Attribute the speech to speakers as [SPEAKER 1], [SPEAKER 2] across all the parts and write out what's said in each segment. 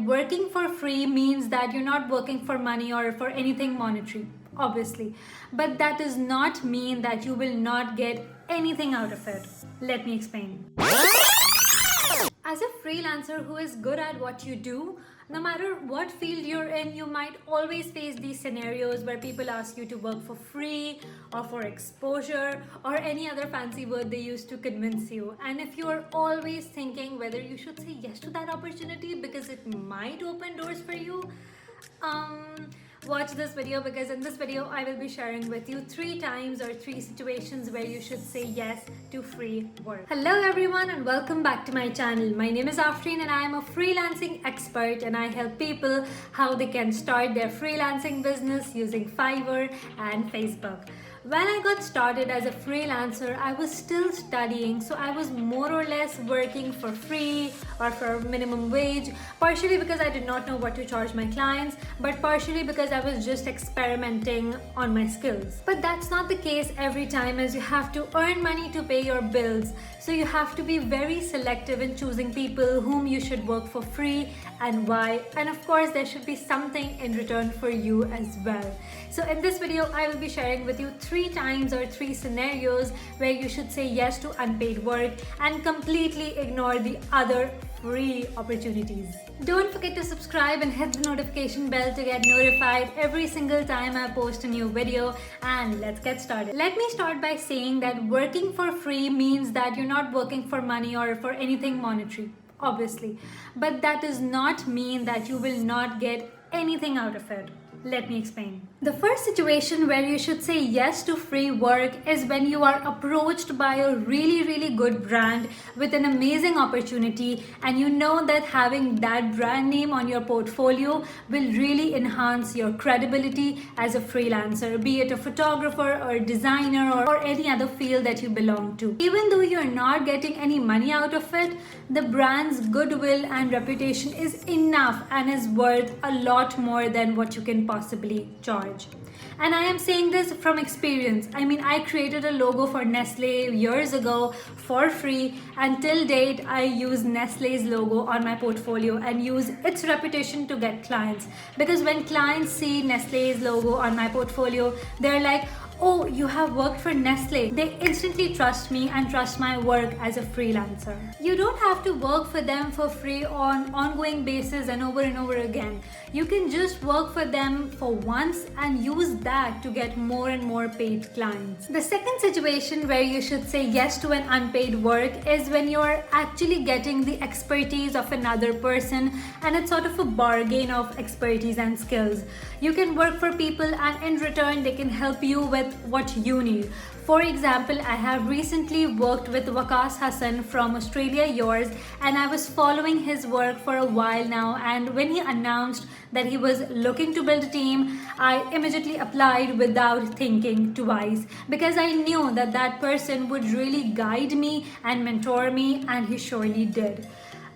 [SPEAKER 1] Working for free means that you're not working for money or for anything monetary, obviously. But that does not mean that you will not get anything out of it. Let me explain. As a freelancer who is good at what you do, no matter what field you're in, you might always face these scenarios where people ask you to work for free or for exposure or any other fancy word they use to convince you. And if you're always thinking whether you should say yes to that opportunity because it might open doors for you, watch this video, because in this video I will be sharing with you 3 times or 3 situations where you should say yes to free work. Hello everyone and welcome back to my channel. My name is Afreen and I am a freelancing expert and I help people how they can start their freelancing business using Fiverr and Facebook. When I got started as a freelancer, I was still studying, so I was more or less working for free or for minimum wage, partially because I did not know what to charge my clients, but partially because I was just experimenting on my skills. But that's not the case every time, as you have to earn money to pay your bills. So you have to be very selective in choosing people whom you should work for free and why. And of course, there should be something in return for you as well. So in this video, I will be sharing with you 3 times or 3 scenarios where you should say yes to unpaid work and completely ignore the other free opportunities. Don't forget to subscribe and hit the notification bell to get notified every single time I post a new video, and let's get started. Let me start by saying that working for free means that you're not working for money or for anything monetary, obviously, but that does not mean that you will not get anything out of it. Let me explain. The first situation where you should say yes to free work is when you are approached by a really good brand with an amazing opportunity, and you know that having that brand name on your portfolio will really enhance your credibility as a freelancer, be it a photographer or a designer or any other field that you belong to. Even though you're not getting any money out of it, the brand's goodwill and reputation is enough and is worth a lot more than what you can possibly charge. And I am saying this from experience. I mean, I created a logo for Nestle years ago for free, and till date I use Nestle's logo on my portfolio and use its reputation to get clients. Because when clients see Nestle's logo on my portfolio, they're like, oh, you have worked for Nestle. They instantly trust me and trust my work as a freelancer. You don't have to work for them for free on ongoing basis and over again. You can just work for them for once and use that to get more and more paid clients. The second situation where you should say yes to an unpaid work is when you're actually getting the expertise of another person, and it's sort of a bargain of expertise and skills. You can work for people and in return they can help you with what you need. For example, I have recently worked with Waqas Hassan from Australia Yours, and I was following his work for a while now, and when he announced that he was looking to build a team, I immediately applied without thinking twice, because I knew that that person would really guide me and mentor me, and he surely did.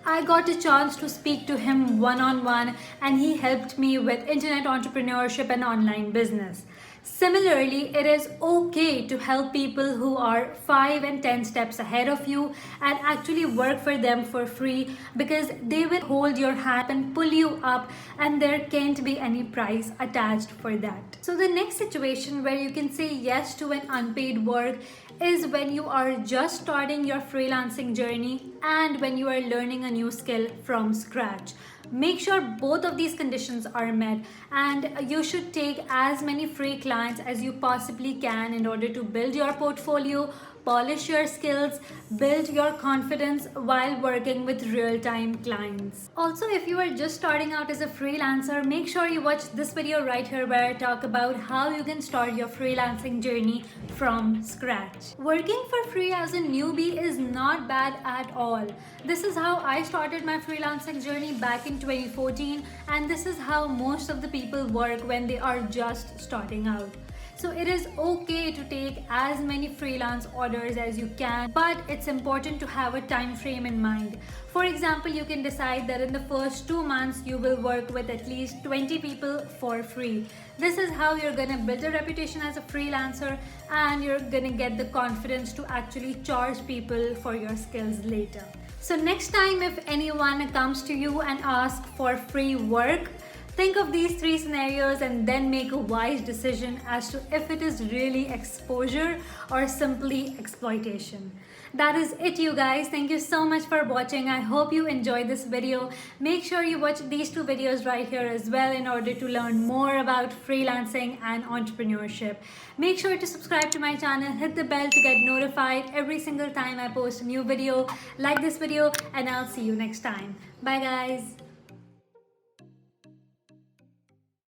[SPEAKER 1] I got a chance to speak to him one-on-one, and he helped me with internet entrepreneurship and online business. Similarly, it is okay to help people who are 5 and 10 steps ahead of you and actually work for them for free, because they will hold your hand and pull you up, and there can't be any price attached for that. So the next situation where you can say yes to an unpaid work is when you are just starting your freelancing journey and when you are learning a new skill from scratch. Make sure both of these conditions are met, and you should take as many free clients as you possibly can in order to build your portfolio, polish your skills, build your confidence while working with real-time clients. Also, if you are just starting out as a freelancer, make sure you watch this video right here where I talk about how you can start your freelancing journey from scratch. Working for free as a newbie is not bad at all. This is how I started my freelancing journey back in 2014, and this is how most of the people work when they are just starting out. So it is okay to take as many freelance orders as you can, but it's important to have a time frame in mind. For example, you can decide that in the first 2 months you will work with at least 20 people for free. This is how you're gonna build a reputation as a freelancer, and you're gonna get the confidence to actually charge people for your skills later. So next time if anyone comes to you and asks for free work, think of these 3 scenarios and then make a wise decision as to if it is really exposure or simply exploitation. That is it, you guys. Thank you so much for watching. I hope you enjoyed this video. Make sure you watch these 2 videos right here as well in order to learn more about freelancing and entrepreneurship. Make sure to subscribe to my channel, hit the bell to get notified every single time I post a new video. Like this video and I'll see you next time. Bye guys.